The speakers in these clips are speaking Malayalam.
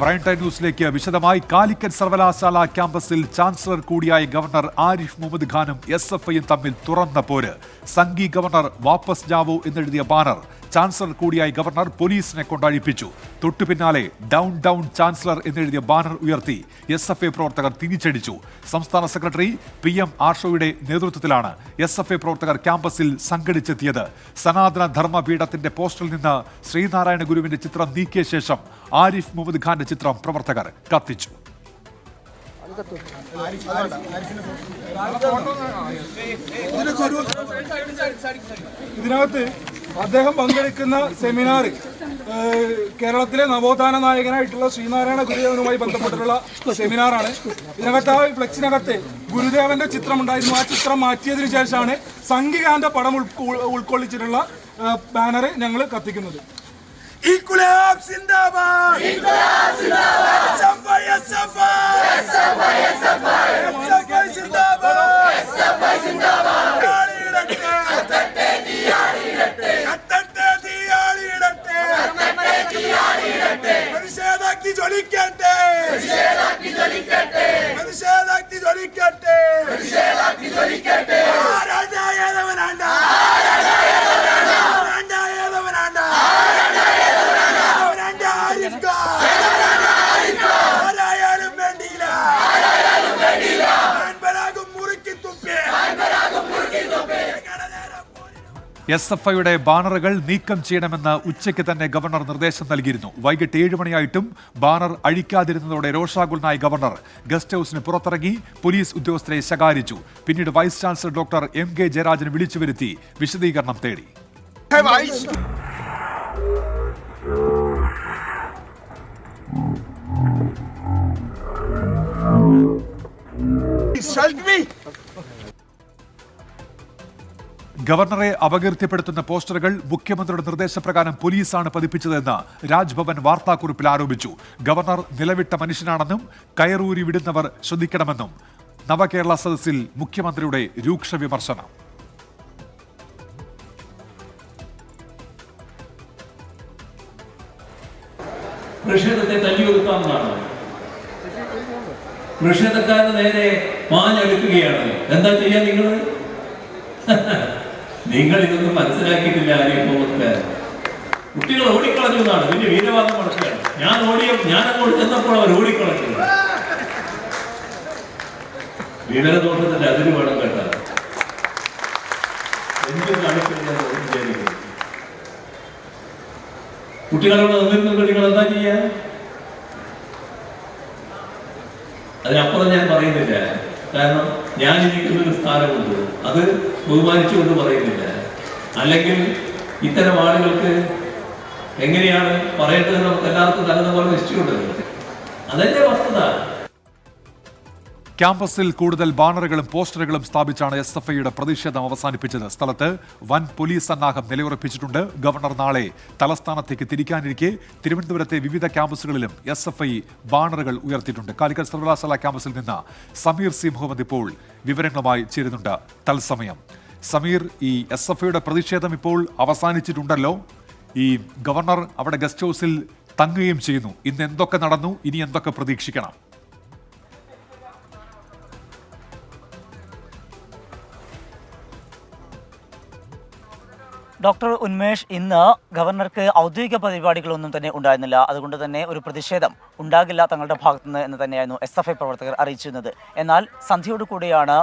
പ്രൈം ടൈം ന്യൂസിലേക്ക് വിശദമായി. കാലിക്കറ്റ് സർവകലാശാല ക്യാമ്പസിൽ ചാൻസലർ കൂടിയായ ഗവർണർ ആരിഫ് മുഹമ്മദ് ഖാനും SFIയും തമ്മിൽ തുറന്ന പോര്. സംഘി ഗവർണർ വാപ്പസ് ജാവോ എന്നെഴുതിയ ബാനർ ചാൻസലർ കൂടിയായ ഗവർണർ പോലീസിനെ കൊണ്ടഴിപ്പിച്ചു. തൊട്ടു പിന്നാലെ ഡൗൺ ഡൗൺ ചാൻസലർ എന്നെഴുതിയ ബാനർ ഉയർത്തി SFI പ്രവർത്തകർ തിരിച്ചടിച്ചു. സംസ്ഥാന സെക്രട്ടറി PM ആർഷോയുടെ നേതൃത്വത്തിലാണ് SFI പ്രവർത്തകർ ക്യാമ്പസിൽ സംഘടിച്ചെത്തിയത്. സനാതന ധർമ്മപീഠത്തിന്റെ പോസ്റ്ററിൽ നിന്ന് ശ്രീനാരായണ ഗുരുവിന്റെ ചിത്രം നീക്കിയ ശേഷം ആരിഫ് മുഹമ്മദ് ഖാന്റെ ചിത്രം പ്രവർത്തകർ കത്തിച്ചു. ഇതിനകത്ത് അദ്ദേഹം പങ്കെടുക്കുന്ന സെമിനാർ കേരളത്തിലെ നവോത്ഥാന നായകനായിട്ടുള്ള ശ്രീനാരായണ ഗുരുദേവനുമായി ബന്ധപ്പെട്ടിട്ടുള്ള സെമിനാറാണ്. ഇതിനകത്ത് ആ ഫ്ലെക്സിനകത്ത് ഗുരുദേവന്റെ ചിത്രം ഉണ്ടായിരുന്നു. ആ ചിത്രം മാറ്റിയതിനു ശേഷമാണ് സംഘികാന്റെ പടം ഉൾക്കൊള്ളിച്ചിട്ടുള്ള ബാനർ ഞങ്ങൾ കത്തിക്കുന്നത്. İnkılap zindabad! İnkılap zindabad! SFI SFI! SFI SFI! SFI zindabad! SFI zindabad! Yaalidette! Kattatte diyaalidette! Kattatte diyaalidette! Kattatte diyaalidette! Manishedakki jolikkette! Manishedakki jolikkette! Manishedakki jolikkette! Manishedakki jolikkette! Aarandayadavananda! Aarandayadavananda! Aarandayadavananda! SFIയുടെ ബാനറുകൾ നീക്കം ചെയ്യണമെന്ന് ഉച്ചയ്ക്ക് തന്നെ ഗവർണർ നിർദ്ദേശം നൽകിയിരുന്നു. വൈകിട്ട് 7 മണിയായിട്ടും ബാനർ അഴിക്കാതിരുന്നതോടെ രോഷാകുലനായ ഗവർണർ ഗസ്റ്റ് ഹൌസിന് പുറത്തിറങ്ങി പോലീസ് ഉദ്യോഗസ്ഥരെ ശകാരിച്ചു. പിന്നീട് വൈസ് ചാൻസലർ ഡോക്ടർ MK ജയരാജനെ വിളിച്ചു വരുത്തി വിശദീകരണം തേടി. ഗവർണറെ അപകീർത്തിപ്പെടുത്തുന്ന പോസ്റ്ററുകൾ മുഖ്യമന്ത്രിയുടെ നിർദ്ദേശപ്രകാരം പോലീസാണ് പതിപ്പിച്ചതെന്ന് രാജ്ഭവൻ വാർത്താക്കുറിപ്പിൽ ആരോപിച്ചു. ഗവർണർ നിലവിട്ട മനുഷ്യനാണെന്നും കയറൂരി വിടുന്നവർ ശ്രദ്ധിക്കണമെന്നും നവകേരള സദസ്സിൽ മുഖ്യമന്ത്രിയുടെ രൂക്ഷ വിമർശനം. പ്രതിഷേധത്തെ തല്ലിയൊതുക്കാമെന്നാണ്. പ്രതിഷേധക്കാരന് നേരെ മാഞ്ഞെടുക്കുകയാണ്. എന്താ ചെയ്യാൻ നിങ്ങൾ ഇതൊന്നും മനസ്സിലാക്കിയിട്ടില്ല. ആരെയൊക്കെ കുട്ടികൾ ഓടിക്കളഞ്ഞു എന്നാണ് വലിയ വീരവാദം നടക്കുകയാണ്. ഞാനങ്ങോട്ട് ചെന്നപ്പോൾ അവർ ഓടിക്കളഞ്ഞു. വിവരദോഷത്തിന്റെ അതിര് വേണം കേട്ടാൽ എന്ത് കാണിക്കുന്നത് വിചാരിക്കുന്നു. കുട്ടികളോട് നിന്നിരുന്നുണ്ട് നിങ്ങൾ എന്താ ചെയ്യാ? അതിനപ്പുറം ഞാൻ പറയുന്നില്ല. കാരണം ഞാൻ ഇരിക്കുന്നൊരു സ്ഥാനമുണ്ട്, അത് ബഹുമാനിച്ചുകൊണ്ട് പറയുന്നില്ല. അല്ലെങ്കിൽ ഇത്തരം ആളുകൾക്ക് എങ്ങനെയാണ് പറയേണ്ടത് നമുക്ക് എല്ലാവർക്കും നല്ലതുപോലെ നിശ്ചയമുണ്ടല്ലോ. അതല്ലേ വസ്തുത. ക്യാമ്പസിൽ കൂടുതൽ ബാനറുകളും പോസ്റ്ററുകളും സ്ഥാപിച്ചാണ് SFIയുടെ പ്രതിഷേധം അവസാനിപ്പിച്ചത്. സ്ഥലത്ത് വൻ പോലീസ് സന്നാഹം നിലയുറപ്പിച്ചിട്ടുണ്ട്. ഗവർണർ നാളെ തലസ്ഥാനത്തേക്ക് തിരിക്കാനിരിക്കെ തിരുവനന്തപുരത്തെ വിവിധ ക്യാമ്പസുകളിലും SFI ബാനറുകൾ ഉയർത്തിയിട്ടുണ്ട്. കാലിക്കറ്റ് സർവകലാശാല ക്യാമ്പസിൽ നിന്ന് സമീർ സി മുഹമ്മദ് ഇപ്പോൾ വിവരങ്ങളുമായി ചേരുന്നുണ്ട് തത്സമയം. സമീർ, ഈ SFIയുടെ പ്രതിഷേധം ഇപ്പോൾ അവസാനിച്ചിട്ടുണ്ടല്ലോ. ഈ ഗവർണർ അവിടെ ഗസ്റ്റ് ഹൗസിൽ തങ്ങുകയും ചെയ്യുന്നു. ഇന്ന് എന്തൊക്കെ നടന്നു, ഇനി എന്തൊക്കെ പ്രതീക്ഷിക്കണം? ഡോക്ടർ ഉന്മേഷ്, ഇന്ന് ഗവർണർക്ക് ഔദ്യോഗിക പരിപാടികളൊന്നും തന്നെ ഉണ്ടായിരുന്നില്ല. അതുകൊണ്ട് തന്നെ ഒരു പ്രതിഷേധം ഉണ്ടാകില്ല തങ്ങളുടെ ഭാഗത്തുനിന്ന് എന്ന് തന്നെയായിരുന്നു SFI പ്രവർത്തകർ അറിയിച്ചിരുന്നത്. എന്നാൽ സന്ധ്യയോടു കൂടിയാണ്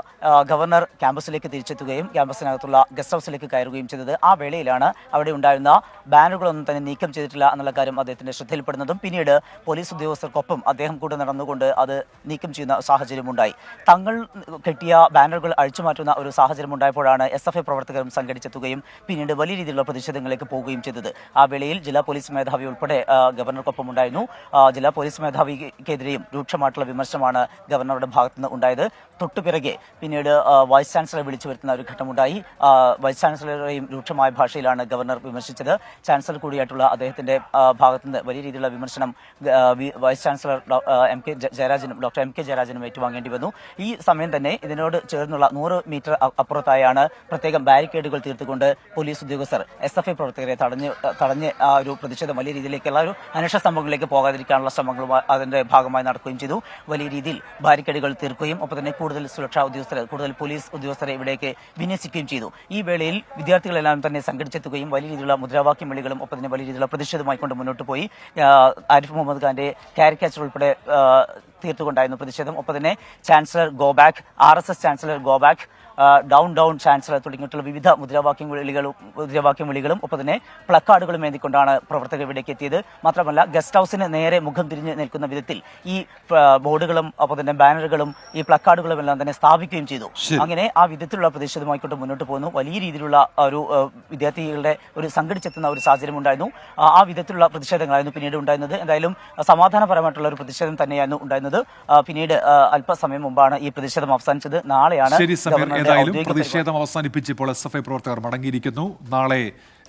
ഗവർണർ ക്യാമ്പസിലേക്ക് തിരിച്ചെത്തുകയും ക്യാമ്പസിനകത്തുള്ള ഗസ്റ്റ് ഹൗസിലേക്ക് കയറുകയും ചെയ്തത്. ആ വേളയിലാണ് അവിടെ ഉണ്ടായിരുന്ന ബാനറുകളൊന്നും തന്നെ നീക്കം ചെയ്തിട്ടില്ല എന്നുള്ള കാര്യം അദ്ദേഹത്തിന്റെ ശ്രദ്ധയിൽപ്പെടുന്നതും പിന്നീട് പോലീസ് ഉദ്യോഗസ്ഥർക്കൊപ്പം അദ്ദേഹം കൂടെ നടന്നുകൊണ്ട് അത് നീക്കം ചെയ്യുന്ന സാഹചര്യമുണ്ടായി. തങ്ങൾ കെട്ടിയ ബാനറുകൾ അഴിച്ചുമാറ്റുന്ന ഒരു സാഹചര്യം ഉണ്ടായപ്പോഴാണ് SFI പ്രവർത്തകരും സംഘടിച്ചെത്തുകയും പിന്നീട് വലിയ രീതിയിലുള്ള പ്രതിഷേധങ്ങളിലേക്ക് പോവുകയും ചെയ്തത്. ആ വേളയിൽ ജില്ലാ പോലീസ് മേധാവി ഉൾപ്പെടെ ഗവർണർക്കൊപ്പം ഉണ്ടായിരുന്നു. ജില്ലാ പോലീസ് മേധാവിക്കെതിരെയും രൂക്ഷമായിട്ടുള്ള വിമർശനമാണ് ഗവർണറുടെ ഭാഗത്തുനിന്ന് ഉണ്ടായത്. തൊട്ടുപിറകെ പിന്നീട് വൈസ് ചാൻസലറെ വിളിച്ചു വരുത്തുന്ന ഒരു ഘട്ടമുണ്ടായി. വൈസ് ചാൻസലറെയും രൂക്ഷമായ ഭാഷയിലാണ് ഗവർണർ വിമർശിച്ചത്. ചാൻസലർ കൂടിയായിട്ടുള്ള അദ്ദേഹത്തിന്റെ ഭാഗത്തുനിന്ന് വലിയ രീതിയിലുള്ള വിമർശനം vice chancellor doctor M K ജയരാജനും ഏറ്റുവാങ്ങേണ്ടി വന്നു. ഈ സമയം തന്നെ ഇതിനോട് ചേർന്നുള്ള 100 മീറ്റർ അപ്പുറത്തായാണ് പ്രത്യേകം ബാരിക്കേഡുകൾ തീർത്തുകൊണ്ട് പോലീസ് ഉദ്യോഗസ്ഥർ SFI പ്രവർത്തകരെ തടഞ്ഞ് ആ ഒരു പ്രതിഷേധം വലിയ രീതിയിലേക്കുള്ള ഒരു അന്വേഷണ സംഭവങ്ങളിലേക്ക് പോകാതിരിക്കാനുള്ള ശ്രമങ്ങൾ അതിന്റെ ഭാഗമായി നടക്കുകയും ചെയ്തു. വലിയ രീതിയിൽ ബാരിക്കേഡുകൾ തീർക്കുകയും ഒപ്പം തന്നെ കൂടുതൽ സുരക്ഷാ ഉദ്യോഗസ്ഥരെ, കൂടുതൽ പോലീസ് ഉദ്യോഗസ്ഥരെ ഇവിടേക്ക് വിന്യസിക്കുകയും ചെയ്തു. ഈ വേളയിൽ വിദ്യാർത്ഥികളെല്ലാം തന്നെ സംഘടിച്ചെത്തുകയും വലിയ രീതിയിലുള്ള മുദ്രാവാക്യം വിളികളും ഒപ്പം തന്നെ വലിയ രീതിയിലുള്ള പ്രതിഷേധമായി കൊണ്ട് മുന്നോട്ട് പോയി. ആരിഫ് മുഹമ്മദ് ഖാന്റെ കാരിക്കേച്ചർ ഉൾപ്പെടെ തീർത്തുകൊണ്ടായിരുന്നു പ്രതിഷേധം. ഒപ്പം തന്നെ chancellor go back, RSS chancellor go back, down down chancellor തുടങ്ങിയിട്ടുള്ള വിവിധ മുദ്രാവാക്യം വിളികളും ഒപ്പം തന്നെ പ്ലക്കാർഡുകളും ഏന്തിക്കൊണ്ടാണ് പ്രവർത്തകർ ഇവിടേക്ക് എത്തിയത്. മാത്രമല്ല ഗസ്റ്റ് ഹൌസിന് നേരെ മുഖം തിരിഞ്ഞ് നിൽക്കുന്ന വിധത്തിൽ ഈ ബോർഡുകളും ഒപ്പം തന്നെ ബാനറുകളും ഈ പ്ലക്കാർഡുകളും എല്ലാം തന്നെ സ്ഥാപിക്കുകയും ചെയ്തു. അങ്ങനെ ആ വിധത്തിലുള്ള പ്രതിഷേധമായിക്കൊണ്ട് മുന്നോട്ട് പോകുന്നു. വലിയ രീതിയിലുള്ള ഒരു വിദ്യാർത്ഥികളുടെ ഒരു സംഘടിച്ചെത്തുന്ന ഒരു സാഹചര്യം ഉണ്ടായിരുന്നു. ആ വിധത്തിലുള്ള പ്രതിഷേധങ്ങളായിരുന്നു പിന്നീട് ഉണ്ടായിരുന്നത്. എന്തായാലും സമാധാനപരമായിട്ടുള്ള ഒരു പ്രതിഷേധം തന്നെയായിരുന്നു ഉണ്ടായിരുന്നത്. പിന്നീട് അല്പസമയം മുമ്പാണ് ഈ പ്രതിഷേധം അവസാനിച്ചത്. നാളെയാണ് ഏതായാലും പ്രതിഷേധം അവസാനിപ്പിച്ച് ഇപ്പോൾ SFI പ്രവർത്തകർ മടങ്ങിയിരിക്കുന്നു. നാളെ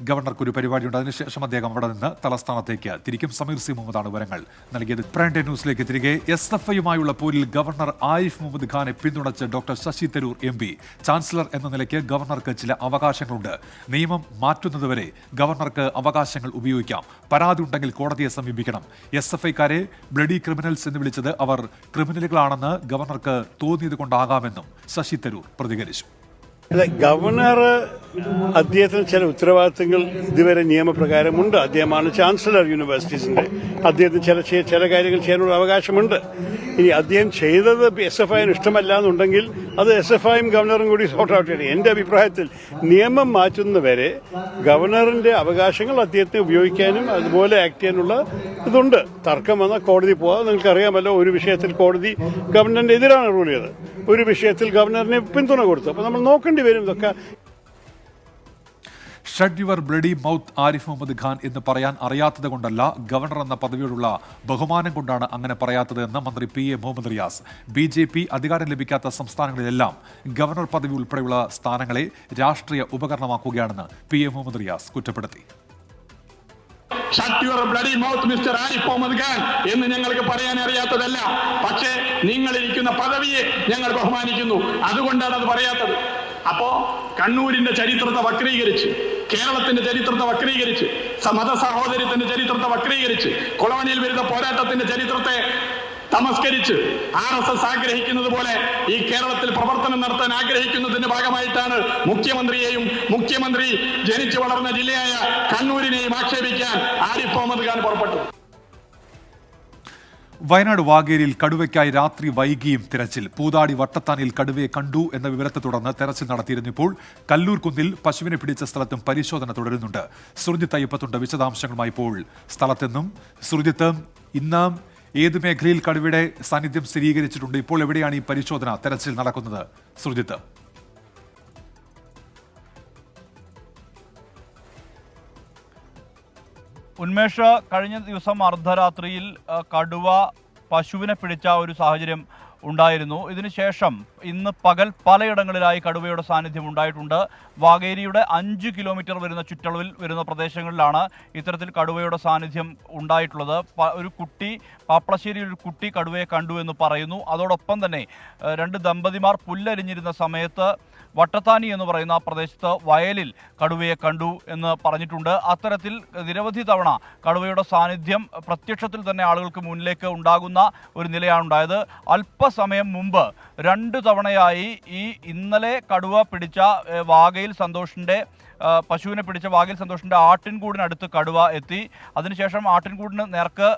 ഗവർണർക്ക് ഒരു പരിപാടിയുണ്ട്. അതിനുശേഷം അദ്ദേഹം അവിടെ നിന്ന് തലസ്ഥാനത്തേക്ക് തിരിക്കും. സമീർ സി മുഹമ്മദാണ് വിവരങ്ങൾ നൽകിയത്. പ്രൈം ന്യൂസിലേക്ക് തിരികെ. SFIയുമായുള്ള പോരിൽ ഗവർണർ ആരിഫ് മുഹമ്മദ് ഖാനെ പിന്തുണച്ച് doctor Shashi Tharoor MP. Chancellor എന്ന നിലയ്ക്ക് ഗവർണർക്ക് ചില അവകാശങ്ങളുണ്ട്. നിയമം മാറ്റുന്നതുവരെ ഗവർണർക്ക് അവകാശങ്ങൾ ഉപയോഗിക്കാം. പരാതി ഉണ്ടെങ്കിൽ കോടതിയെ സമീപിക്കണം. SFIക്കാരെ ബ്ലഡി ക്രിമിനൽസ് എന്ന് വിളിച്ചത് അവർ ക്രിമിനലുകളാണെന്ന് ഗവർണർക്ക് തോന്നിയത് കൊണ്ടാകാമെന്നും ശശി തരൂർ പ്രതികരിച്ചു. അല്ല, ഗവർണർ അദ്ദേഹത്തിന് ചില ഉത്തരവാദിത്തങ്ങൾ ഇതുവരെ നിയമപ്രകാരമുണ്ട്. അദ്ദേഹമാണ് ചാൻസലർ യൂണിവേഴ്സിറ്റീസിന്റെ. അദ്ദേഹത്തിന് ചില കാര്യങ്ങൾ ചെയ്യാനുള്ള അവകാശമുണ്ട്. ഇനി അദ്ദേഹം ചെയ്തത് SFIന് ഇഷ്ടമല്ല എന്നുണ്ടെങ്കിൽ അത് SFIയും ഗവർണറും കൂടി സോർട്ട് ഔട്ട് ചെയ്യണം. എന്റെ അഭിപ്രായത്തിൽ നിയമം മാറ്റുന്നവരെ ഗവർണറിന്റെ അവകാശങ്ങൾ അദ്ദേഹത്തെ ഉപയോഗിക്കാനും അതുപോലെ ആക്ട് ചെയ്യാനുള്ള ഇതുണ്ട്. തർക്കം വന്നാൽ കോടതി പോകാം. നിങ്ങൾക്കറിയാമല്ലോ, ഒരു വിഷയത്തിൽ കോടതി ഗവർണറിന്റെ എതിരാണ് റൂൾ ചെയ്തത്, ഒരു വിഷയത്തിൽ ഗവർണറിന് പിന്തുണ കൊടുത്തു. അപ്പൊ നമ്മൾ നോക്കേണ്ടി വരും ഇതൊക്കെ. Shut your bloody mouth Arif Muhammad Khan എന്ന് പറയാൻ അറിയാത്തത് കൊണ്ടല്ല, ഗവർണർ എന്ന പദവിയോടുള്ള ബഹുമാനം കൊണ്ടാണ് അങ്ങനെ പറയാത്തത് എന്ന് മന്ത്രി PA മുഹമ്മദ് റിയാസ്. BJP അധികാരം ലഭിക്കാത്ത സംസ്ഥാനങ്ങളിലെല്ലാം ഗവർണർ പദവി ഉൾപ്പെടെയുള്ള സ്ഥാനങ്ങളെ രാഷ്ട്രീയ ഉപകരണമാക്കുകയാണെന്ന് PA മുഹമ്മദ് റിയാസ് കുറ്റപ്പെടുത്തി. Shut your bloody mouth mister Arif Muhammad Khan എന്ന് ഞങ്ങൾക്ക് പറയാൻ അറിയാത്തതല്ല. പക്ഷേ നിങ്ങളിരിക്കുന്ന പദവിയെ ഞങ്ങൾ ബഹുമാനിക്കുന്നു, അതുകൊണ്ടാണ് അത് പറയാത്തത്. അപ്പോ കണ്ണൂരിന്റെ ചരിത്രത്തെ വക്രീകരിച്ച്, കേരളത്തിന്റെ ചരിത്രത്തെ വക്രീകരിച്ച്, മതസഹോദര്യത്തിന്റെ ചരിത്രത്തെ വക്രീകരിച്ച്, കൊളോണിയൽ വിരുദ്ധ പോരാട്ടത്തിന്റെ ചരിത്രത്തെ തമസ്കരിച്ച് RSS ആഗ്രഹിക്കുന്നത് പോലെ ഈ കേരളത്തിൽ പ്രവർത്തനം നടത്താൻ ആഗ്രഹിക്കുന്നതിന്റെ ഭാഗമായിട്ടാണ് മുഖ്യമന്ത്രി ജനിച്ചു വളർന്ന ജില്ലയായ കണ്ണൂരിനെയും ആക്ഷേപിക്കാൻ ആരിഫ് മുഹമ്മദ് ഖാൻ പുറപ്പെട്ടു. വയനാട് വാഗേരിയിൽ കടുവയ്ക്കായി രാത്രി വൈകിയും തിരച്ചിൽ. പൂതാടി വട്ടത്താനിൽ കടുവയെ കണ്ടു എന്ന വിവരത്തെ തുടർന്ന് തെരച്ചിൽ നടത്തിയിരുന്നു. ഇപ്പോൾ കല്ലൂർ കുന്നിൽ പശുവിനെ പിടിച്ച സ്ഥലത്തും പരിശോധന തുടരുന്നുണ്ട്. സുർജിത്ത് അയ്യപ്പത്തുണ്ട് വിശദാംശങ്ങളുമായി ഇപ്പോൾ സ്ഥലത്തെന്നും. സുർജിത്ത്, ഇന്ന് ഏത് മേഖലയിൽ കടുവയുടെ സാന്നിധ്യം സ്ഥിരീകരിച്ചിട്ടുണ്ട്? ഇപ്പോൾ എവിടെയാണ് ഈ പരിശോധന, തെരച്ചിൽ നടക്കുന്നത്? സുർജിത്ത്. ഉന്മേഷ, കഴിഞ്ഞ ദിവസം അർദ്ധരാത്രിയിൽ കടുവ പശുവിനെ പിടിച്ച ഒരു സാഹചര്യം ഉണ്ടായിരുന്നു. ഇതിനുശേഷം ഇന്ന് പകൽ പലയിടങ്ങളിലായി കടുവയുടെ സാന്നിധ്യം ഉണ്ടായിട്ടുണ്ട്. വാഗേരിയുടെ 5 കിലോമീറ്റർ വരുന്ന ചുറ്റളവിൽ വരുന്ന പ്രദേശങ്ങളിലാണ് ഇത്തരത്തിൽ കടുവയുടെ സാന്നിധ്യം ഉണ്ടായിട്ടുള്ളത്. ഒരു കുട്ടി, പാപ്പളശ്ശേരിയിൽ ഒരു കുട്ടി കടുവയെ കണ്ടു എന്ന് പറയുന്നു. അതോടൊപ്പം തന്നെ 2 ദമ്പതിമാർ പുല്ലരിഞ്ഞിരുന്ന സമയത്ത് വട്ടത്താനി എന്ന് പറയുന്ന പ്രദേശത്ത് വയലിൽ കടുവയെ കണ്ടു എന്ന് പറഞ്ഞിട്ടുണ്ട്. അത്തരത്തിൽ നിരവധി തവണ കടുവയുടെ സാന്നിധ്യം പ്രത്യക്ഷത്തിൽ തന്നെ ആളുകൾക്ക് മുന്നിലേക്ക് ഉണ്ടാകുന്ന ഒരു നിലയാണ് ഉണ്ടായത്. അല്പസമയം മുമ്പ് 2 തവണയായി ഇന്നലെ കടുവ പിടിച്ച വാഗയിൽ സന്തോഷിൻ്റെ പശുവിനെ പിടിച്ച വാഗയിൽ സന്തോഷിൻ്റെ ആട്ടിൻകൂടിനടുത്ത് കടുവ എത്തി. അതിനുശേഷം ആട്ടിൻകൂടിന് നേർക്ക്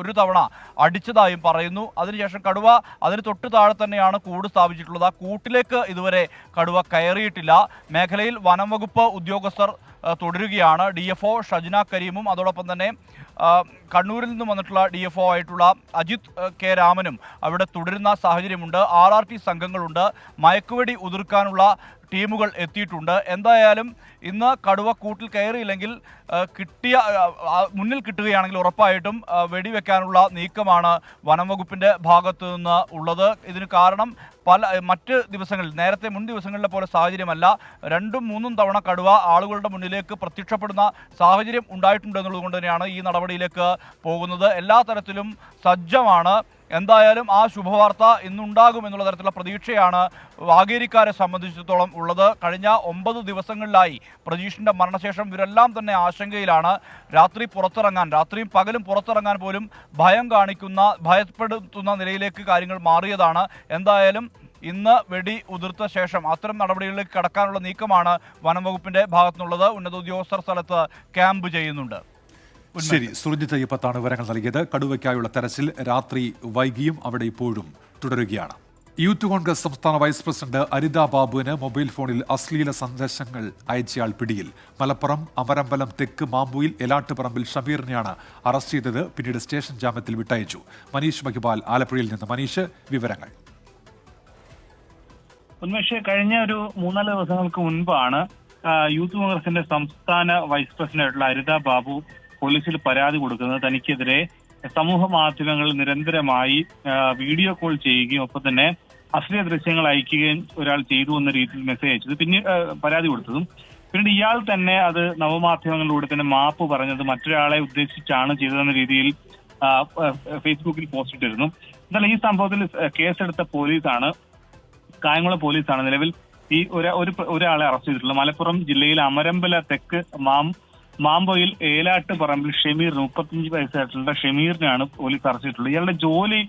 ഒരു തവണ അടിച്ചതായും പറയുന്നു. അതിനുശേഷം കടുവ അതിന് തൊട്ട് താഴെ തന്നെയാണ് കൂട് സ്ഥാപിച്ചിട്ടുള്ളത്. ആ കൂട്ടിലേക്ക് ഇതുവരെ കടുവ കയറിയിട്ടില്ല. മേഖലയിൽ വനം വകുപ്പ് ഉദ്യോഗസ്ഥർ തുടരുകയാണ്. DFO ഷജ്ന കരീമും അതോടൊപ്പം തന്നെ കണ്ണൂരിൽ നിന്നും വന്നിട്ടുള്ള DFO ആയിട്ടുള്ള അജിത് K രാമനും അവിടെ തുടരുന്ന സാഹചര്യമുണ്ട്. RRT സംഘങ്ങളുണ്ട്. മയക്കുവെടി ഉതിർക്കാനുള്ള ടീമുകൾ എത്തിയിട്ടുണ്ട്. എന്തായാലും ഇന്ന് കടുവ കൂട്ടിൽ കയറിയില്ലെങ്കിൽ മുന്നിൽ കിട്ടുകയാണെങ്കിൽ ഉറപ്പായിട്ടും വെടിവെക്കാനുള്ള നീക്കമാണ് വനം വകുപ്പിൻ്റെ ഭാഗത്തു നിന്ന് ഉള്ളത്. ഇതിന് കാരണം മറ്റ് ദിവസങ്ങളിൽ, നേരത്തെ മുൻ ദിവസങ്ങളിലെ പോലെ സാഹചര്യമല്ല. 2ഉം 3ഉം തവണ കടുവ ആളുകളുടെ മുന്നിലേക്ക് പ്രത്യക്ഷപ്പെടുന്ന സാഹചര്യം ഉണ്ടായിട്ടുണ്ട് എന്നുള്ളത് കൊണ്ട് തന്നെയാണ് ഈ നടപടിയിലേക്ക് പോകുന്നത്. എല്ലാ തരത്തിലും സജ്ജമാണ് എന്തായാലും ആ ശുഭവാർത്ത ഇന്നുണ്ടാകും എന്നുള്ള തരത്തിലുള്ള പ്രതീക്ഷയാണ് വാഗേരിക്കാരെ സംബന്ധിച്ചിടത്തോളം ഉള്ളത്. കഴിഞ്ഞ 9 ദിവസങ്ങളിലായി പ്രജീഷിൻ്റെ മരണശേഷം ഇവരെല്ലാം തന്നെ ആശങ്കയിലാണ്. രാത്രിയും പകലും പുറത്തിറങ്ങാൻ പോലും ഭയപ്പെടുത്തുന്ന നിലയിലേക്ക് കാര്യങ്ങൾ മാറിയതാണ്. എന്തായാലും ഇന്ന് വെടി ഉതിർത്ത ശേഷം അത്തരം നടപടികളിലേക്ക് കടക്കാനുള്ള നീക്കമാണ് വനംവകുപ്പിന്റെ ഭാഗത്തുനിന്നുള്ളത്. ഉന്നത ഉദ്യോഗസ്ഥർ സ്ഥലത്ത് ക്യാമ്പ് ചെയ്യുന്നുണ്ട്. ശരി, സുർജിത് അയ്യപ്പത്താണ് വിവരങ്ങൾ നൽകിയത്. കടുവയ്ക്കായുള്ള തെരച്ചിൽ രാത്രി വൈകിയും അവിടെ ഇപ്പോഴും തുടരുകയാണ്. യൂത്ത് കോൺഗ്രസ് സംസ്ഥാന വൈസ് പ്രസിഡന്റ് അരിത ബാബുവിന് മൊബൈൽ ഫോണിൽ അശ്ലീല സന്ദേശങ്ങൾ അയച്ചയാൾ പിടിയിൽ. മലപ്പുറം അമരമ്പലം തെക്ക് മാമ്പുയിൽ എലാട്ടുപറമ്പിൽ ഷബീറിനെയാണ് അറസ്റ്റ് ചെയ്തത്. പിന്നീട് സ്റ്റേഷൻ ജാമ്യത്തിൽ വിട്ടയച്ചു. മനീഷ് മഹിബാൽ ആലപ്പുഴയിൽ നിന്ന്. മനീഷ്, വിവരങ്ങൾ. ഉന്മേഷ്, കഴിഞ്ഞ ഒരു 3-4 ദിവസങ്ങൾക്ക് മുൻപാണ് യൂത്ത് കോൺഗ്രസിന്റെ സംസ്ഥാന വൈസ് പ്രസിഡന്റായിട്ടുള്ള അരിത ബാബു പോലീസിൽ പരാതി കൊടുക്കുന്നത്. തനിക്കെതിരെ സമൂഹ മാധ്യമങ്ങളിൽ നിരന്തരമായി വീഡിയോ കോൾ ചെയ്യുകയും ഒപ്പം തന്നെ അശ്ലീല ദൃശ്യങ്ങൾ അയക്കുകയും ഒരാൾ ചെയ്തു എന്ന രീതിയിൽ മെസ്സേജ് അയച്ചത്, പിന്നെ പരാതി കൊടുത്തതും പിന്നീട് ഇയാൾ തന്നെ അത് നവമാധ്യമങ്ങളിലൂടെ തന്നെ മാപ്പ് പറഞ്ഞത് മറ്റൊരാളെ ഉദ്ദേശിച്ചാണ് ചെയ്തതെന്ന രീതിയിൽ ഫേസ്ബുക്കിൽ പോസ്റ്റ് ഇട്ടിരുന്നു. എന്നാൽ ഈ സംഭവത്തിൽ കേസെടുത്ത പോലീസാണ്, കായംകുളം പോലീസാണ് നിലവിൽ ഈ ഒരാളെ അറസ്റ്റ് ചെയ്തിട്ടുള്ളത്. മലപ്പുറം ജില്ലയിലെ അമരമ്പല തെക്ക് മാമ്പോയിൽ ഏലാട്ട് പറമ്പിൽ ഷമീർ, 35 വയസ്സായിട്ടുള്ള ഷമീറിനെയാണ് പോലീസ് അറസ്റ്റ് ചെയ്തിട്ടുള്ളത്. ഇയാളുടെ ജോലി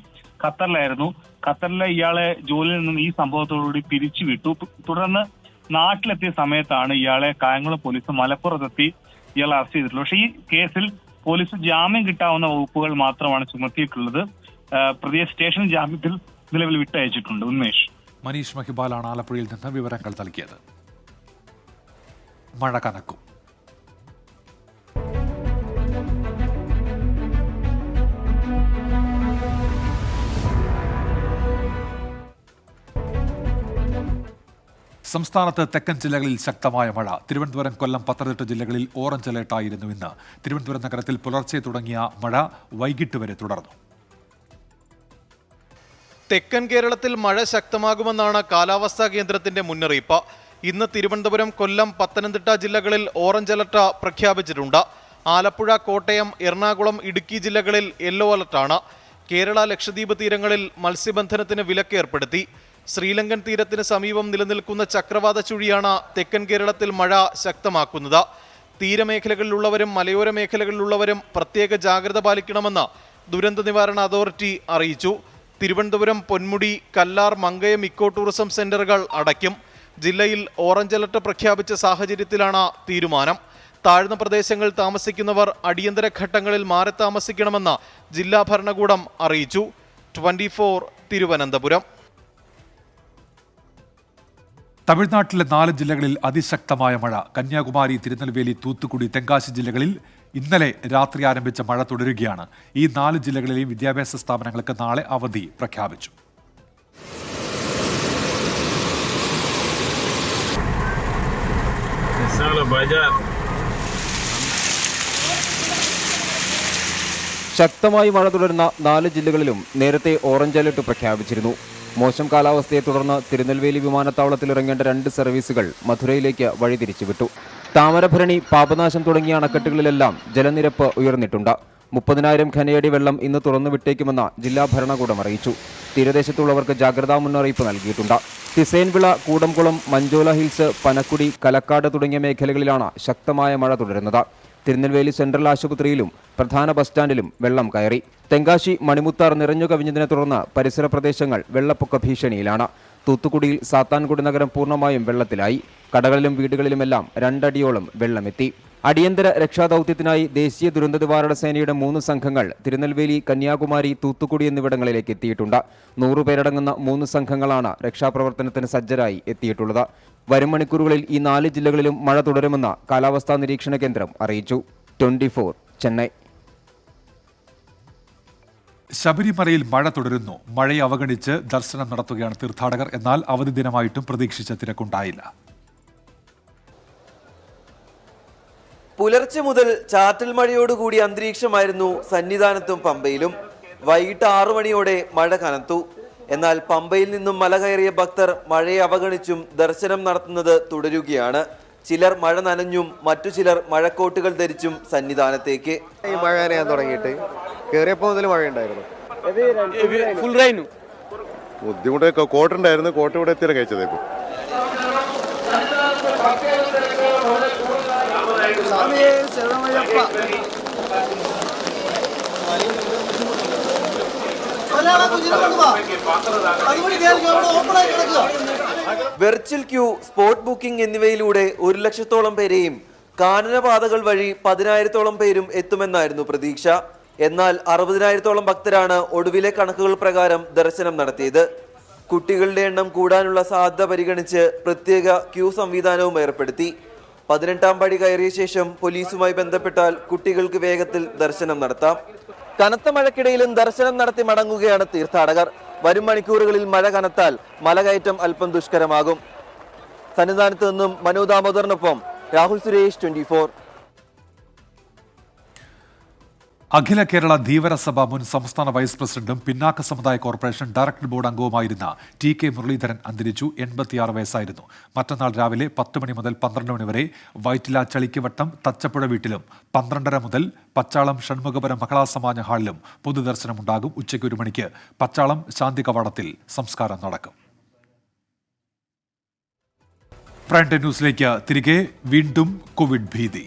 ഖത്തറിലായിരുന്നു. ഖത്തറിലെ ഇയാളെ ജോലിയിൽ നിന്നും ഈ സംഭവത്തോടുകൂടി പിരിച്ചുവിട്ടു. തുടർന്ന് നാട്ടിലെത്തിയ സമയത്താണ് ഇയാളെ കായംകുളം പോലീസ് മലപ്പുറത്തെത്തി ഇയാളെ അറസ്റ്റ് ചെയ്തിട്ടുള്ളത്. പക്ഷേ ഈ കേസിൽ പോലീസ് ജാമ്യം കിട്ടാവുന്ന വകുപ്പുകൾ മാത്രമാണ് ചുമത്തിയിട്ടുള്ളത്. പ്രതിയെ സ്റ്റേഷൻ ജാമ്യത്തിൽ നിലവിൽ വിട്ടയച്ചിട്ടുണ്ട്. ഉന്മേഷ്. മനീഷ് മഹിബാലാണ് ആലപ്പുഴയിൽ നിന്ന് വിവരങ്ങൾ നൽകിയത്. മഴ കനക്കും. സംസ്ഥാനത്ത് തെക്കൻ ജില്ലകളിൽ ശക്തമായ മഴ. തിരുവനന്തപുരം, കൊല്ലം, പത്തനംതിട്ട ജില്ലകളിൽ ഓറഞ്ച് അലേർട്ടായിരുന്നു ഇന്ന്. തിരുവനന്തപുരം നഗരത്തിൽ പുലർച്ചെ തുടങ്ങിയ മഴ വൈകിട്ട് വരെ തുടർന്നു. തെക്കൻ കേരളത്തിൽ മഴ ശക്തമാകുമെന്നാണ് കാലാവസ്ഥാ കേന്ദ്രത്തിന്റെ മുന്നറിയിപ്പ്. ഇന്ന് തിരുവനന്തപുരം, കൊല്ലം, പത്തനംതിട്ട ജില്ലകളിൽ ഓറഞ്ച് അലർട്ട് പ്രഖ്യാപിച്ചിട്ടുണ്ട്. ആലപ്പുഴ, കോട്ടയം, എറണാകുളം, ഇടുക്കി ജില്ലകളിൽ യെല്ലോ അലർട്ടാണ്. കേരള, ലക്ഷദ്വീപ് തീരങ്ങളിൽ മത്സ്യബന്ധനത്തിന് വിലക്ക് ഏർപ്പെടുത്തി. ശ്രീലങ്കൻ തീരത്തിന് സമീപം നിലനിൽക്കുന്ന ചക്രവാത ചുഴിയാണ് തെക്കൻ കേരളത്തിൽ മഴ ശക്തമാക്കുന്നത്. തീരമേഖലകളിലുള്ളവരും മലയോര മേഖലകളിലുള്ളവരും പ്രത്യേക ജാഗ്രത പാലിക്കണമെന്ന് ദുരന്ത നിവാരണ അതോറിറ്റി അറിയിച്ചു. തിരുവനന്തപുരം, പൊന്മുടി, കല്ലാർ, മങ്കയം ഇക്കോ ടൂറിസം സെന്ററുകൾ അടയ്ക്കും. ജില്ലയിൽ ഓറഞ്ച് അലർട്ട് പ്രഖ്യാപിച്ച സാഹചര്യത്തിലാണ് തീരുമാനം. താഴ്ന്ന പ്രദേശങ്ങൾ താമസിക്കുന്നവർ അടിയന്തര ഘട്ടങ്ങളിൽ മാറി താമസിക്കണമെന്ന് ജില്ലാ ഭരണകൂടം അറിയിച്ചു. 24 തിരുവനന്തപുരം. തമിഴ്നാട്ടിലെ 4 ജില്ലകളിൽ അതിശക്തമായ മഴ. കന്യാകുമാരി, തിരുനെൽവേലി, തൂത്തുക്കുടി, തെങ്കാശി ജില്ലകളിൽ ഇന്നലെ രാത്രി ആരംഭിച്ച മഴ തുടരുകയാണ്. ഈ 4 ജില്ലകളിലെയും വിദ്യാഭ്യാസ സ്ഥാപനങ്ങൾക്ക് നാളെ അവധി പ്രഖ്യാപിച്ചു. ശക്തമായി മഴ തുടരുന്ന 4 ജില്ലകളിലും നേരത്തെ ഓറഞ്ച് അലർട്ട് പ്രഖ്യാപിച്ചിരുന്നു. മോശം കാലാവസ്ഥയെ തുടർന്ന് തിരുനെൽവേലി വിമാനത്താവളത്തിൽ ഇറങ്ങേണ്ട 2 സർവീസുകൾ മധുരയിലേക്ക് വഴിതിരിച്ചുവിട്ടു. താമരഭരണി, പാപനാശം തുടങ്ങിയ അണക്കെട്ടുകളിലെല്ലാം ജലനിരപ്പ് ഉയർന്നിട്ടുണ്ട്. 30,000 ഘനയടി വെള്ളം ഇന്ന് തുറന്നുവിട്ടേക്കുമെന്ന് ജില്ലാ ഭരണകൂടം അറിയിച്ചു. തീരദേശത്തുള്ളവർക്ക് ജാഗ്രതാ മുന്നറിയിപ്പ് നൽകിയിട്ടുണ്ട്. തിസൈൻവിള, കൂടംകുളം, മഞ്ചോല ഹിൽസ്, പനക്കുടി, കലക്കാട് തുടങ്ങിയ മേഖലകളിലാണ് ശക്തമായ മഴ തുടരുന്നത്. തിരുനെൽവേലി സെൻട്രൽ ആശുപത്രിയിലും പ്രധാന ബസ് സ്റ്റാൻഡിലും വെള്ളം കയറി. തെങ്കാശി, മണിമുത്താർ നിറഞ്ഞു കവിഞ്ഞതിനെ തുടർന്ന് പരിസര പ്രദേശങ്ങൾ വെള്ളപ്പൊക്ക ഭീഷണിയിലാണ്. തൂത്തുക്കുടിയിൽ സാത്താൻകുടി നഗരം പൂർണ്ണമായും വെള്ളത്തിലായി. കടകളിലും വീടുകളിലുമെല്ലാം 2 അടിയോളം വെള്ളമെത്തി. അടിയന്തര രക്ഷാദൌത്യത്തിനായി ദേശീയ ദുരന്ത നിവാരണ സേനയുടെ 3 സംഘങ്ങൾ തിരുനെൽവേലി, കന്യാകുമാരി, തൂത്തുക്കുടി എന്നിവിടങ്ങളിലേക്ക് എത്തിയിട്ടുണ്ട്. 100 പേരടങ്ങുന്ന 3 സംഘങ്ങളാണ് രക്ഷാപ്രവർത്തനത്തിന് സജ്ജരായി എത്തിയിട്ടുള്ളത്. വരും മണിക്കൂറുകളിൽ ഈ 4 ജില്ലകളിലും മഴ തുടരുമെന്ന് കാലാവസ്ഥാ നിരീക്ഷണ കേന്ദ്രം അറിയിച്ചു. 24 ചെന്നൈ. ശബരിമലയിൽ മഴ തുടരുന്നു. മഴയെ അവഗണിച്ച് ദർശനം നടത്തുകയാണ് തീർത്ഥാടകർ. എന്നാൽ അവധി ദിനമായിട്ടും പ്രതീക്ഷിച്ച തിരക്കുണ്ടായില്ല. പുലർച്ചെ മുതൽ ചാറ്റൽ മഴയോടുകൂടി അന്തരീക്ഷമായിരുന്നു സന്നിധാനത്തും പമ്പയിലും. വൈകിട്ട് 6 മണിയോടെ മഴ കനത്തു. എന്നാൽ പമ്പയിൽ നിന്നും മല കയറിയ ഭക്തർ മഴയെ അവഗണിച്ചും ദർശനം നടത്തുന്നത് തുടരുകയാണ്. ചിലർ മഴ നനഞ്ഞും മറ്റു ചിലർ മഴക്കോട്ടുകൾ ധരിച്ചും സന്നിധാനത്തേക്ക്. ഈ മഴ നനയാൻ തുടങ്ങിയിട്ട് കയറിയപ്പോൾ മുതൽ മഴയുണ്ടായിരുന്നു. ഫുൾ റൈനും ബുദ്ധിമുട്ട് കോട്ടുണ്ടായിരുന്നു, കോട്ട് ഇവിടെ എത്തിയാണ് കഴിച്ചത്. ഇപ്പം വെർച്വൽ ക്യൂ, സ്പോട്ട് ബുക്കിംഗ് എന്നിവയിലൂടെ 1 ലക്ഷത്തോളം പേരെയും കാനനപാതകൾ വഴി 10,000-ഓളം പേരും എത്തുമെന്നായിരുന്നു പ്രതീക്ഷ. എന്നാൽ 60,000-ഓളം ഭക്തരാണ് ഒടുവിലെ കണക്കുകൾ പ്രകാരം ദർശനം നടത്തിയത്. കുട്ടികളുടെ എണ്ണം കൂടാനുള്ള സാധ്യത പരിഗണിച്ച് പ്രത്യേക ക്യൂ സംവിധാനവും ഏർപ്പെടുത്തി. 18ാം പടി കയറിയ ശേഷം പോലീസുമായി ബന്ധപ്പെട്ടാൽ കുട്ടികൾക്ക് വേഗത്തിൽ ദർശനം നടത്താം. കനത്ത മഴക്കിടയിലും ദർശനം നടത്തി മടങ്ങുകയാണ് തീർത്ഥാടകർ. വരും മണിക്കൂറുകളിൽ മഴ കനത്താൽ മലകയറ്റം അല്പം ദുഷ്കരമാകും. സന്നിധാനത്ത് നിന്നും മനു ദാമോദറിനൊപ്പം രാഹുൽ സുരേഷ്, 24. അഖില കേരള ധീവരസഭ മുൻ സംസ്ഥാന വൈസ് പ്രസിഡന്റും പിന്നാക്ക സമുദായ കോർപ്പറേഷൻ ഡയറക്ടർ ബോർഡ് അംഗവുമായിരുന്ന ടി.കെ. മുരളീധരൻ അന്തരിച്ചു. 86 വയസ്സായിരുന്നു. മറ്റന്നാൾ രാവിലെ 10 മണി മുതൽ 12 മണി വരെ വൈറ്റില ചളിക്കുവട്ടം തച്ചപ്പുഴ വീട്ടിലും 12:30 മുതൽ പച്ചാളം ഷൺമുഖപുരം മഹിളാ സമാജ ഹാളിലും പൊതുദർശനമുണ്ടാകും. ഉച്ചയ്ക്ക് 1 മണിക്ക് പച്ചാളം ശാന്തി കവാടത്തിൽ സംസ്കാരം നടക്കും. പ്രൈം ടൈം ന്യൂസിലേക്ക് തിരികെ. വീണ്ടും കോവിഡ് ഭീതി.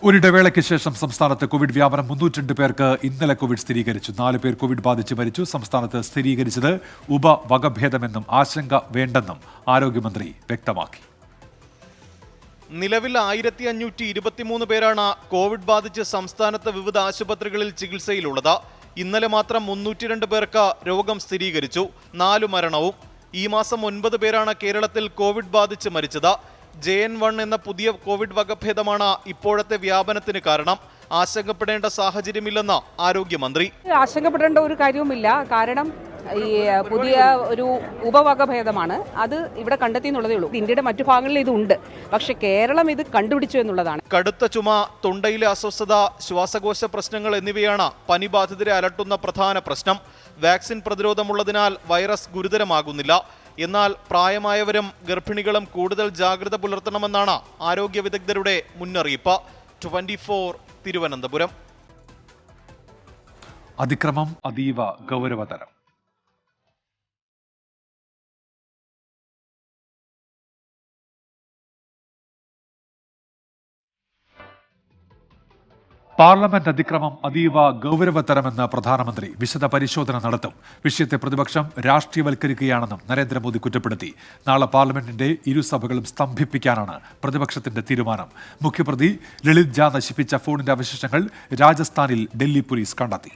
ഒരിടവേളയ്ക്ക് ശേഷം സംസ്ഥാനത്ത് കോവിഡ് വ്യാപനം 302 പേർക്ക് ഇന്നലെ കോവിഡ് സ്ഥിരീകരിച്ചു. 4 പേർ കോവിഡ് ബാധിച്ച് മരിച്ചു. സംസ്ഥാനത്ത് സ്ഥിരീകരിച്ചത് ഉപവകഭേദമെന്നും ആശങ്ക വേണ്ടെന്നും ആരോഗ്യമന്ത്രി വ്യക്തമാക്കി. നിലവിൽ 1523 പേരാണ് കോവിഡ് ബാധിച്ച് സംസ്ഥാനത്ത് വിവിധ ആശുപത്രികളിൽ ചികിത്സയിലുള്ളത്. ഇന്നലെ മാത്രം 302 പേർക്ക് രോഗം സ്ഥിരീകരിച്ചു. 4 മരണവും. ഈ മാസം 9 പേരാണ് കേരളത്തിൽ കോവിഡ് ബാധിച്ച് മരിച്ചത്. JN1 എന്ന പുതിയ കോവിഡ് വകഭേദമാണ് ഇപ്പോഴത്തെ വ്യാപനത്തിന് കാരണം. ആശങ്കപ്പെടേണ്ട സാഹചര്യമില്ലെന്ന് ആരോഗ്യമന്ത്രി. ആശങ്കപ്പെടേണ്ട ഒരു കാര്യവുമില്ല. കാരണം ഈ പുതിയ ഒരു ഉപവകഭേദമാണ്. അത് ഇവിടെ കണ്ടെത്തി എന്നുള്ളതേ ഉള്ളൂ. ഇന്ത്യയുടെ മറ്റു ഭാഗങ്ങളിൽ ഇതുണ്ട്, പക്ഷെ കേരളം ഇത് കണ്ടുപിടിച്ചു എന്നുള്ളതാണ്. കടുത്ത ചുമ, തൊണ്ടയിലെ അസ്വസ്ഥത, ശ്വാസകോശ പ്രശ്നങ്ങൾ എന്നിവയാണ് പനി ബാധിതരെ അലട്ടുന്ന പ്രധാന പ്രശ്നം. വാക്സിൻ പ്രതിരോധമുള്ളതിനാൽ വൈറസ് ഗുരുതരമാകുന്നില്ല. എന്നാൽ പ്രായമായവരും ഗർഭിണികളും കൂടുതൽ ജാഗ്രത പുലർത്തണമെന്നാണ് ആരോഗ്യ വിദഗ്ധരുടെ മുന്നറിയിപ്പ്. 24 തിരുവനന്തപുരം. അതിക്രമം അതീവ ഗൗരവതരം. പാർലമെന്റ് അതിക്രമം അതീവ ഗൗരവതരമെന്ന് പ്രധാനമന്ത്രി. വിശദ പരിശോധന നടത്തും. വിഷയത്തെ പ്രതിപക്ഷം രാഷ്ട്രീയവൽക്കരിക്കുകയാണെന്നും നരേന്ദ്രമോദി കുറ്റപ്പെടുത്തി. നാളെ പാർലമെന്റിന്റെ ഇരുസഭകളും സ്തംഭിപ്പിക്കാനാണ് പ്രതിപക്ഷത്തിന്റെ തീരുമാനം. മുഖ്യപ്രതി ലളിത് ജാ നശിപ്പിച്ച ഫോണിന്റെ അവശിഷ്ടങ്ങൾ രാജസ്ഥാനിൽ ഡൽഹി പോലീസ് കണ്ടെത്തി.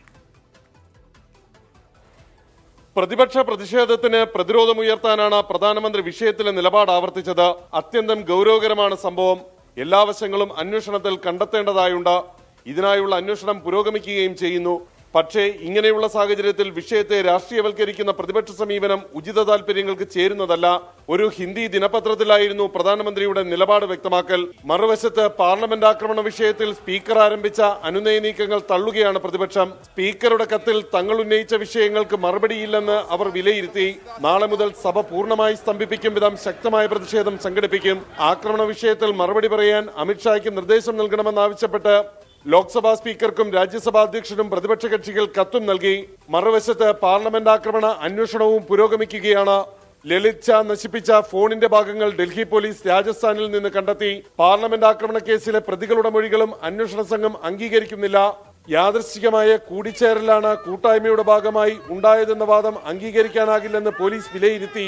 പ്രതിപക്ഷ പ്രതിഷേധത്തിന് പ്രതിരോധമുയർത്താനാണ് പ്രധാനമന്ത്രി വിഷയത്തിലെ നിലപാട് ആവർത്തിച്ചത്. അത്യന്തം ഗൗരവകരമാണ് സംഭവം. എല്ലാ വശങ്ങളും അന്വേഷണത്തിൽ കണ്ടെത്തേണ്ടതായുണ്ട്. ഇതിനായുള്ള അന്വേഷണം പുരോഗമിക്കുകയും ചെയ്യുന്നു. പക്ഷേ ഇങ്ങനെയുള്ള സാഹചര്യത്തിൽ വിഷയത്തെ രാഷ്ട്രീയവൽക്കരിക്കുന്ന പ്രതിപക്ഷ സമീപനം ഉചിത താൽപര്യങ്ങൾക്ക് ചേരുന്നതല്ല. ഒരു ഹിന്ദി ദിനപത്രത്തിലായിരുന്നു പ്രധാനമന്ത്രിയുടെ നിലപാട് വ്യക്തമാക്കൽ. മറുവശത്ത് പാർലമെന്റ് ആക്രമണ വിഷയത്തിൽ സ്പീക്കർ ആരംഭിച്ച അനുനയ നീക്കങ്ങൾ തള്ളുകയാണ് പ്രതിപക്ഷം. സ്പീക്കറുടെ കത്തിൽ തങ്ങൾ ഉന്നയിച്ച വിഷയങ്ങൾക്ക് മറുപടിയില്ലെന്ന് അവർ വിലയിരുത്തി. നാളെ മുതൽ സഭ പൂർണ്ണമായി സ്തംഭിപ്പിക്കും വിധം ശക്തമായ പ്രതിഷേധം സംഘടിപ്പിക്കും. ആക്രമണ വിഷയത്തിൽ മറുപടി പറയാൻ അമിത്ഷായ്ക്ക് നിർദ്ദേശം നൽകണമെന്നാവശ്യപ്പെട്ട് ലോക്സഭാ സ്പീക്കർക്കും രാജ്യസഭാ അധ്യക്ഷനും പ്രതിപക്ഷ കക്ഷികൾ കത്തും നൽകി. മറുവശത്ത് പാർലമെന്റ് ആക്രമണ അന്വേഷണവും പുരോഗമിക്കുകയാണ്. ലളിത് ഷാ നശിപ്പിച്ച ഫോണിന്റെ ഭാഗങ്ങൾ ഡൽഹി പോലീസ് രാജസ്ഥാനിൽ നിന്ന് കണ്ടെത്തി. പാർലമെന്റ് ആക്രമണ കേസിലെ പ്രതികളുടെ മൊഴികളും അന്വേഷണ സംഘം അംഗീകരിക്കുന്നില്ല. യാദൃശ്ചികമായ കൂടിച്ചേരലാണ് കൂട്ടായ്മയുടെ ഭാഗമായി ഉണ്ടായതെന്ന വാദം അംഗീകരിക്കാനാകില്ലെന്ന് പോലീസ് വിലയിരുത്തി.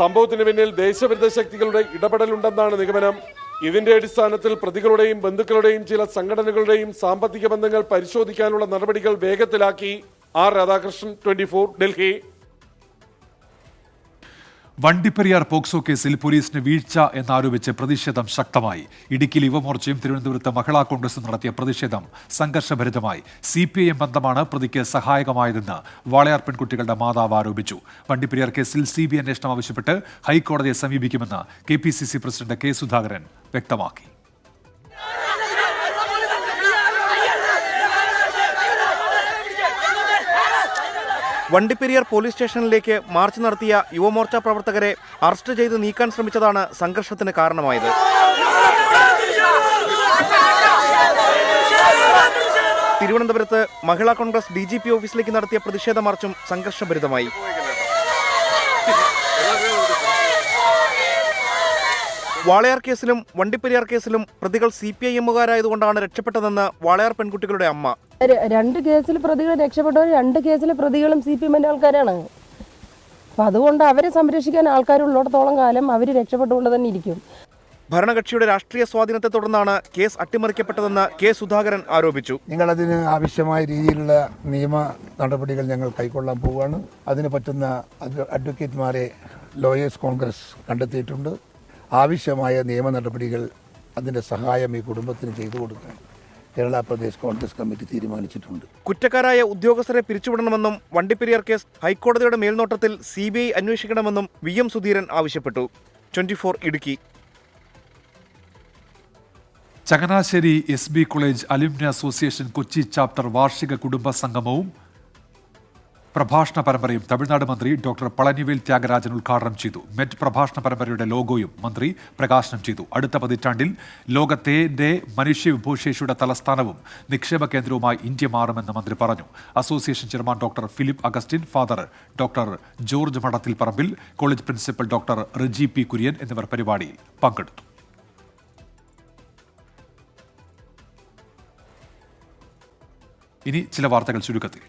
സംഭവത്തിന് പിന്നിൽ ദേശവിരുദ്ധ ശക്തികളുടെ ഇടപെടലുണ്ടെന്നാണ് നിഗമനം. ഇതിന്റെ അടിസ്ഥാനത്തിൽ പ്രതികളുടെയും ബന്ധുക്കളുടെയും ചില സംഘടനകളുടെയും സാമ്പത്തിക ബന്ധങ്ങൾ പരിശോധിക്കാനുള്ള നടപടികൾ വേഗത്തിലാക്കി. ആർ രാധാകൃഷ്ണൻ, 24, ഡൽഹി. വണ്ടിപ്പെരിയാർ പോക്സോ കേസിൽ പോലീസിന് വീഴ്ച എന്നാരോപിച്ച് പ്രതിഷേധം ശക്തമായി. ഇടുക്കിയിൽ യുവമോർച്ചയും തിരുവനന്തപുരത്ത് മഹിളാ കോൺഗ്രസും നടത്തിയ പ്രതിഷേധം സംഘർഷഭരിതമായി. CPIM ബന്ധമാണ് പ്രതിക്ക് സഹായകമായതെന്ന് വാളയാർ പെൺകുട്ടികളുടെ മാതാവ് ആരോപിച്ചു. വണ്ടിപ്പെരിയാർ കേസിൽ CBI അന്വേഷണം ആവശ്യപ്പെട്ട് ഹൈക്കോടതിയെ സമീപിക്കുമെന്ന് KPCC പ്രസിഡന്റ് K. സുധാകരൻ വ്യക്തമാക്കി. വണ്ടിപ്പെരിയാർ പോലീസ് സ്റ്റേഷനിലേക്ക് മാർച്ച് നടത്തിയ യുവമോർച്ച പ്രവർത്തകരെ അറസ്റ്റ് ചെയ്ത് നീക്കാൻ ശ്രമിച്ചതാണ് സംഘർഷത്തിന് കാരണമായത്. തിരുവനന്തപുരത്ത് മഹിളാ കോൺഗ്രസ് DGP ഓഫീസിലേക്ക് നടത്തിയ പ്രതിഷേധ മാർച്ചും സംഘർഷഭരിതമായി. വാളയാർ കേസിലും വണ്ടിപ്പെരിയാർ കേസിലും പ്രതികൾ CPIM-കാരായതുകൊണ്ടാണ് രക്ഷപ്പെട്ടതെന്ന് വാളയാർ പെൺകുട്ടികളുടെ അമ്മ. 2 കേസിൽ പ്രതികൾ രക്ഷപ്പെട്ടവർ 2 കേസിലെ പ്രതികളും CPM-ന്റെ ആൾക്കാരാണ്. അപ്പം അതുകൊണ്ട് അവരെ സംരക്ഷിക്കാൻ ആൾക്കാരുള്ളിടത്തോളം കാലം അവർ രക്ഷപ്പെട്ടുകൊണ്ട് തന്നെ ഇരിക്കും. ഭരണകക്ഷിയുടെ രാഷ്ട്രീയ സ്വാധീനത്തെ തുടർന്നാണ് കേസ് അട്ടിമറിക്കപ്പെട്ടതെന്ന് K. സുധാകരൻ ആരോപിച്ചു. ഞങ്ങളതിന് ആവശ്യമായ രീതിയിലുള്ള നിയമ നടപടികൾ ഞങ്ങൾ കൈക്കൊള്ളാൻ പോവുകയാണ്. അതിന് പറ്റുന്ന അഡ്വക്കേറ്റ്മാരെ ലോയേഴ്സ് കോൺഗ്രസ് കണ്ടെത്തിയിട്ടുണ്ട്. ആവശ്യമായ നിയമ നടപടികൾ അതിൻ്റെ സഹായം ഈ കുടുംബത്തിന് ചെയ്തു കൊടുക്കാൻ കേരള പ്രദേശ് കോൺഗ്രസ് കമ്മിറ്റി തീരുമാനിച്ചിട്ടുണ്ട്. കുറ്റക്കാരായ ഉദ്യോഗസ്ഥരെ പിരിച്ചുവിടണമെന്നും വണ്ടിപ്പെരിയാർ കേസ് ഹൈക്കോടതിയുടെ മേൽനോട്ടത്തിൽ CBI അന്വേഷിക്കണമെന്നും VM സുധീരൻ ആവശ്യപ്പെട്ടു. 24 Idukki. Changanassery SB college alumni association Kochi chapter വാർഷിക കുടുംബ സംഗമവും പ്രഭാഷണ പരമ്പരയും തമിഴ്നാട് മന്ത്രി ഡോക്ടർ പളനിവേൽ ത്യാഗരാജൻ ഉദ്ഘാടനം ചെയ്തു. മെറ്റ് പ്രഭാഷണ പരമ്പരയുടെ ലോഗോയും മന്ത്രി പ്രകാശനം ചെയ്തു. അടുത്ത പതിറ്റാണ്ടിൽ ലോകത്തിന്റെ മനുഷ്യവിഭവശേഷിയുടെ തലസ്ഥാനവും നിക്ഷേപ കേന്ദ്രവുമായി ഇന്ത്യ മാറുമെന്ന് മന്ത്രി പറഞ്ഞു. Association chairman doctor Philip Augustine, father doctor George Madathil Parambil, college principal doctor Reji P. Kurian എന്നിവർ പരിപാടിയിൽ പങ്കെടുത്തു. ഇനി ചില വാർത്തകൾ ചുരുക്കത്തിൽ.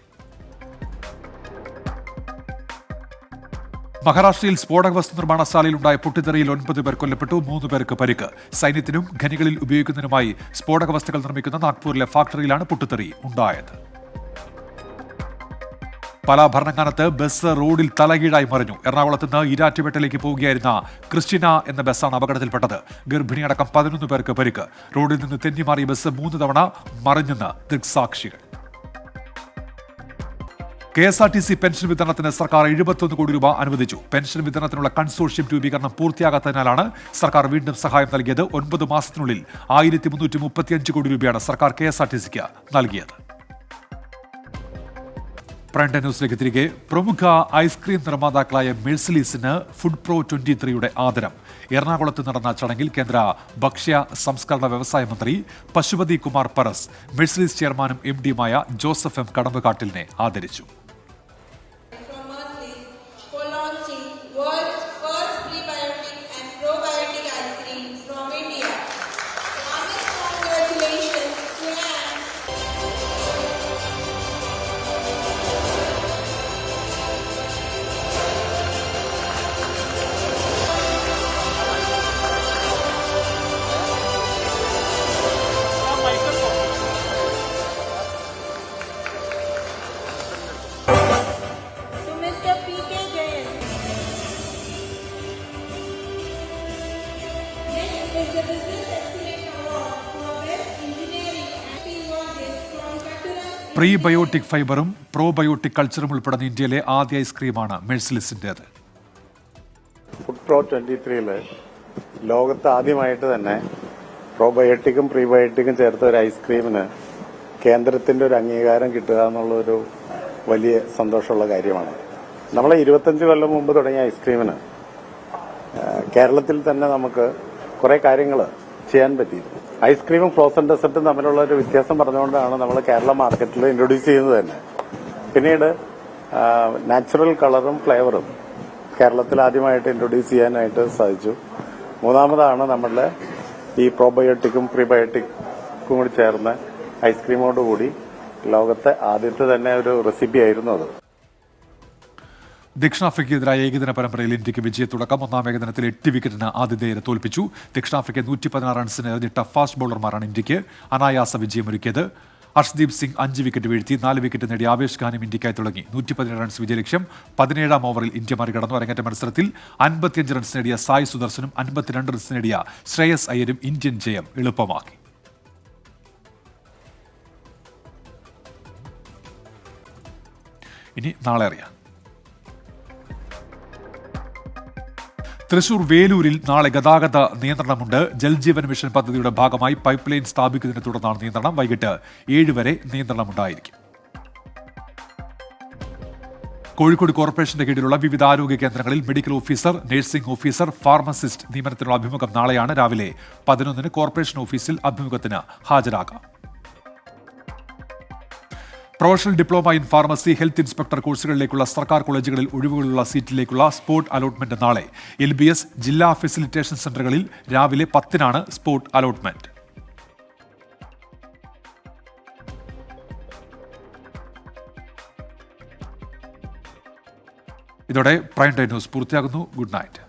മഹാരാഷ്ട്രയിൽ സ്ഫോടക വസ്തു നിർമ്മാണശാലയിലുണ്ടായ പൊട്ടിത്തെറിയിൽ 9 പേർ കൊല്ലപ്പെട്ടു, 3 പേർക്ക് പരിക്ക്. സൈന്യത്തിനും ഖനികളിൽ ഉപയോഗിക്കുന്നതിനുമായി സ്ഫോടക വസ്തുക്കൾ നിർമ്മിക്കുന്ന നാഗ്പൂരിലെ ഫാക്ടറിയിലാണ് പൊട്ടിത്തെറി ഉണ്ടായത്. പാലാ ഭരണങ്ങാനത്ത് ബസ് റോഡിൽ തലകീഴായി മറിഞ്ഞു. എറണാകുളത്ത് നിന്ന് ഈരാറ്റുപേട്ടയിലേക്ക് പോവുകയായിരുന്ന ക്രിസ്റ്റിന എന്ന ബസ്സാണ് അപകടത്തിൽപ്പെട്ടത്. ഗർഭിണിയടക്കം 11 പേർക്ക് പരിക്ക്. റോഡിൽ നിന്ന് തെന്നിമാറിയ ബസ് 3 തവണ മറിഞ്ഞെന്ന് ദൃക്സാക്ഷികൾ. KSRTC പെൻഷൻ വിതരണത്തിന് സർക്കാർ 71 കോടി രൂപ അനുവദിച്ചു. പെൻഷൻ വിതരണത്തിനുള്ള കൺസോർഷ്യം രൂപീകരണം പൂർത്തിയാകാത്തതിനാലാണ് സർക്കാർ വീണ്ടും സഹായം നൽകിയത്. 9 മാസത്തിനുള്ളിൽ 1335 കോടി രൂപയാണ് സർക്കാർ KSRTCക്ക് നൽകിയത്. പ്രൈം ന്യൂസിലേക്ക് തിരികെ. പ്രമുഖ ഐസ്ക്രീം നിർമ്മാതാക്കളായ മെഴ്സലീസിന് ഫുഡ് പ്രോ 23യുടെ ആദരം. എറണാകുളത്ത് നടന്ന ചടങ്ങിൽ കേന്ദ്ര ഭക്ഷ്യ സംസ്കരണ വ്യവസായ മന്ത്രി പശുപതി കുമാർ പരസ് മെഴ്സലീസ് ചെയർമാനും MD-യുമായ ജോസഫ് M. കടമ്പുകാട്ടിലിനെ ആദരിച്ചു. പ്രീബയോട്ടിക് ഫൈബറും പ്രോബയോട്ടിക് കൾച്ചറും ഉൾപ്പെടുന്ന ഇന്ത്യയിലെ ആദ്യ ഐസ്ക്രീമാണ് മെഴ്സലീസിൻ്റേത്. ഫുഡ് പ്രോ 23 ലോകത്ത് ആദ്യമായിട്ട് തന്നെ പ്രോബയോട്ടിക്കും പ്രീബയോട്ടിക്കും ചേർത്ത ഒരു ഐസ്ക്രീമിന് കേന്ദ്രത്തിന്റെ ഒരു അംഗീകാരം കിട്ടുക എന്നുള്ളൊരു വലിയ സന്തോഷമുള്ള കാര്യമാണ്. നമ്മളെ 25 കൊല്ലം മുമ്പ് തുടങ്ങിയ ഐസ്ക്രീമിന് കേരളത്തിൽ തന്നെ നമുക്ക് കുറെ കാര്യങ്ങൾ ചെയ്യാൻ പറ്റി. ഐസ്ക്രീമും ഫ്രോസൺ ഡെസർട്ടും തമ്മിലുള്ള ഒരു വ്യത്യാസം പറഞ്ഞുകൊണ്ടാണ് നമ്മൾ കേരള മാർക്കറ്റിൽ ഇൻട്രൊഡ്യൂസ് ചെയ്യുന്നത് തന്നെ. പിന്നീട് നാച്ചുറൽ കളറും ഫ്ലേവറും കേരളത്തിൽ ആദ്യമായിട്ട് ഇൻട്രൊഡ്യൂസ് ചെയ്യാനായിട്ട് സാധിച്ചു. മൂന്നാമതാണ് നമ്മളുടെ ഈ പ്രോബയോട്ടിക്കും പ്രീബയോട്ടിക്കും കൂടി ചേർന്ന ഐസ്ക്രീമോടുകൂടി ലോകത്തെ ആദ്യത്തെ തന്നെ ഒരു റെസിപ്പി ആയിരുന്നു അത്. ദക്ഷിണാഫ്രിക്കയ്ക്കെതിരായ ഏകദിന പരമ്പരയിൽ ഇന്ത്യക്ക് വിജയത്തുടക്കം. 1-ാം ഏകദിനത്തിൽ 8 വിക്കറ്റിന് ആതിഥേയരെ തോൽപ്പിച്ചു. ദക്ഷിണാഫ്രിക്ക 116 റൺസിന് എറിഞ്ഞിട്ട ഫാസ്റ്റ് ബൌളർമാരാണ് ഇന്ത്യക്ക് അനായാസ വിജയമൊരുക്കിയത്. ഹർഷ്ദീപ് സിംഗ് 5 വിക്കറ്റ് വീഴ്ത്തി 4 വിക്കറ്റ് നേടി ആവേശ് ഖാനും ഇന്ത്യക്കായി തുടങ്ങി. 117 റൺസ് വിജയലക്ഷ്യം. 17-ാം ഓവറിൽ ഇന്ത്യ മറികടന്നു. അരങ്ങേറ്റ മത്സരത്തിൽ 55 റൺസ് നേടിയ സായ് സുദർശനും 52 റൺസ് നേടിയ ശ്രേയസ് അയ്യരും ഇന്ത്യൻ ജയം എളുപ്പമാക്കി. ഇനി നാളെ അറിയാം. തൃശൂർ വേലൂരിൽ നാളെ ഗതാഗത നിയന്ത്രണമുണ്ട്. ജൽജീവൻ മിഷൻ പദ്ധതിയുടെ ഭാഗമായി പൈപ്പ് ലൈൻ സ്ഥാപിക്കുന്നതിനെ തുടർന്നാണ് നിയന്ത്രണം. വൈകിട്ട് 7 വരെ നിയന്ത്രണമുണ്ടായിരിക്കും. കോഴിക്കോട് കോർപ്പറേഷന്റെ കീഴിലുള്ള വിവിധ ആരോഗ്യ കേന്ദ്രങ്ങളിൽ medical officer, nursing officer, pharmacist നിയമനത്തിനുള്ള അഭിമുഖം നാളെയാണ്. രാവിലെ 11-ന് കോർപ്പറേഷൻ ഓഫീസിൽ അഭിമുഖത്തിന് ഹാജരാകാം. Professional diploma in pharmacy, health inspector കോഴ്സുകളിലേക്കുള്ള സർക്കാർ കോളേജുകളിൽ ഒഴിവുകളുള്ള സീറ്റിലേക്കുള്ള സ്പോട്ട് അലോട്ട്മെന്റ് നാളെ. LBS ജില്ലാ ഫെസിലിറ്റേഷൻ സെന്ററുകളിൽ രാവിലെ 10-നാണ് സ്പോട്ട് അലോട്ട്മെന്റ്. ഇതോടെ പ്രൈം ടൈം ന്യൂസ് പൂർത്തിയാകുന്നു. Good night.